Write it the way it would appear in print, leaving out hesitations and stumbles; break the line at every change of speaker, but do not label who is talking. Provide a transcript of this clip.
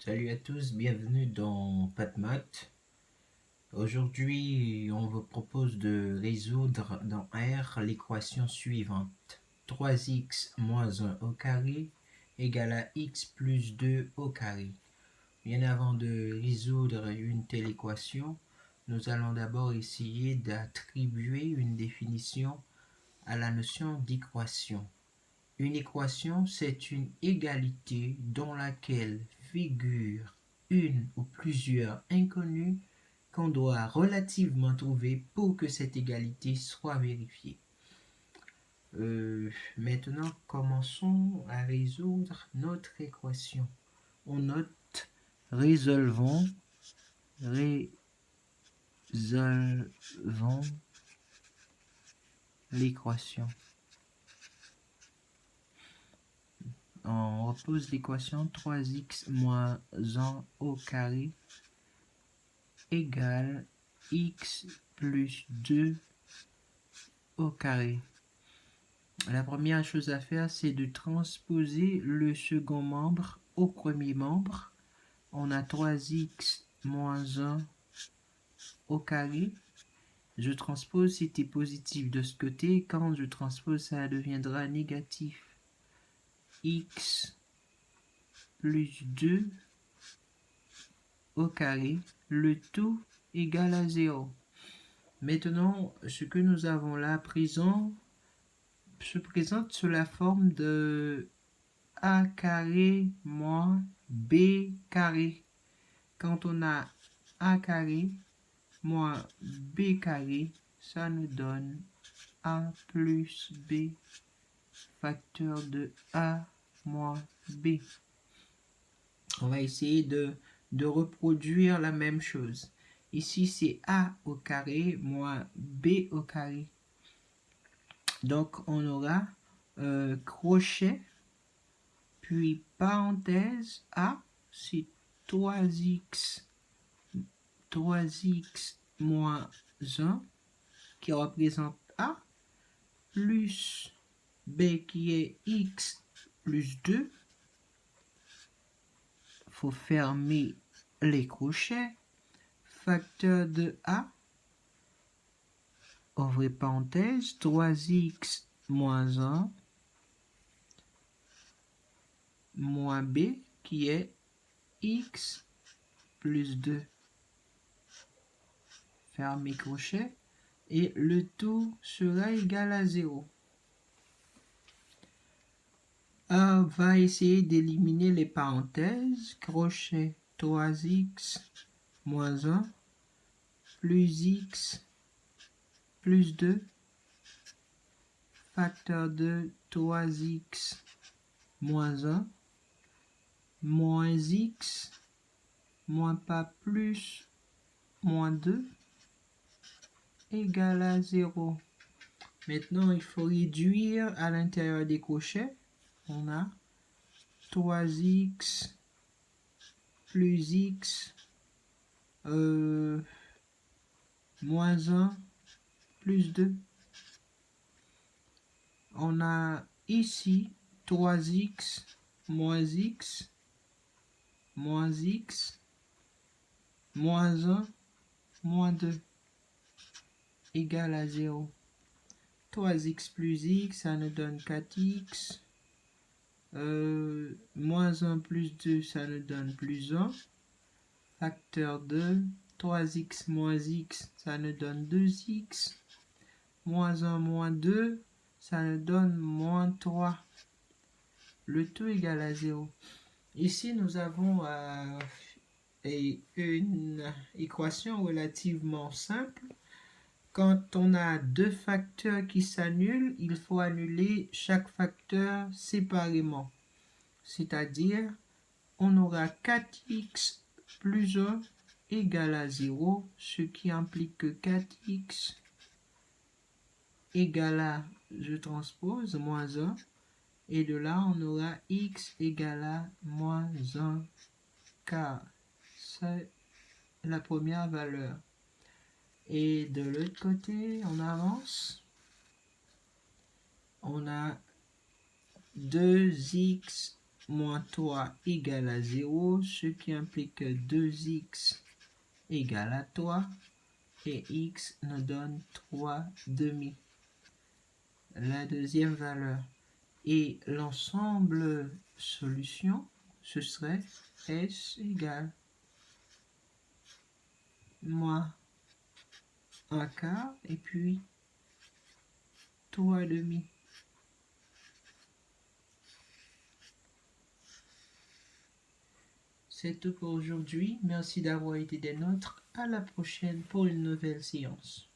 Salut à tous, bienvenue dans PathMath. Aujourd'hui, on vous propose de résoudre dans R l'équation suivante. 3x moins 1 au carré égale à x plus 2 au carré. Bien avant de résoudre une telle équation, nous allons d'abord essayer d'attribuer une définition à la notion d'équation. Une équation, c'est une égalité dans laquelle figure une ou plusieurs inconnues qu'on doit relativement trouver pour que cette égalité soit vérifiée. Maintenant, commençons à résoudre notre équation. On note résolvons l'équation. On repose l'équation 3x moins 1 au carré égale x plus 2 au carré. La première chose à faire, c'est de transposer le second membre au premier membre. On a 3x moins 1 au carré. Je transpose, c'était positif de ce côté. Quand je transpose, ça deviendra négatif. X plus 2 au carré, le tout égal à 0. Maintenant, ce que nous avons là présent se présente sous la forme de a carré moins b carré. Quand on a a carré moins b carré, ça nous donne a plus b facteur de a moins b. On va essayer de reproduire la même chose. Ici, c'est a au carré moins b au carré. Donc, on aura crochet, puis parenthèse a, c'est 3x moins 1 qui représente a, plus b qui est x plus 2. Il faut fermer les crochets. Facteur de a, ouvrez parenthèse, 3x moins 1 moins b qui est x plus 2. Fermez crochet et le tout sera égal à 0. On va essayer d'éliminer les parenthèses. Crochet 3x moins 1 plus x plus 2 facteur de 3x moins 1 moins x moins pas plus moins 2 égale à 0. Maintenant, il faut réduire à l'intérieur des crochets. On a 3x plus x moins 1 plus 2. On a ici 3x moins x moins x moins 1 moins 2 égale à 0. 3x plus x, ça nous donne 4x. Moins 1 plus 2, ça nous donne plus 1. Facteur de 3x moins x, ça nous donne 2x. Moins 1 moins 2, ça nous donne moins 3. Le tout égal à 0. Ici, nous avons une équation relativement simple. Quand on a deux facteurs qui s'annulent, il faut annuler chaque facteur séparément. C'est-à-dire, on aura 4x plus 1 égale à 0, ce qui implique que 4x égale à, je transpose, moins 1. Et de là, on aura x égale à moins 1, car c'est la première valeur. Et de l'autre côté, on avance. On a 2x moins 3 égale à 0, ce qui implique que 2x égale à 3 et x nous donne 3 demi. La deuxième valeur. Et l'ensemble solution, ce serait s égale moins un quart et puis 3 demi. C'est tout pour aujourd'hui. Merci d'avoir été des nôtres. À la prochaine pour une nouvelle séance.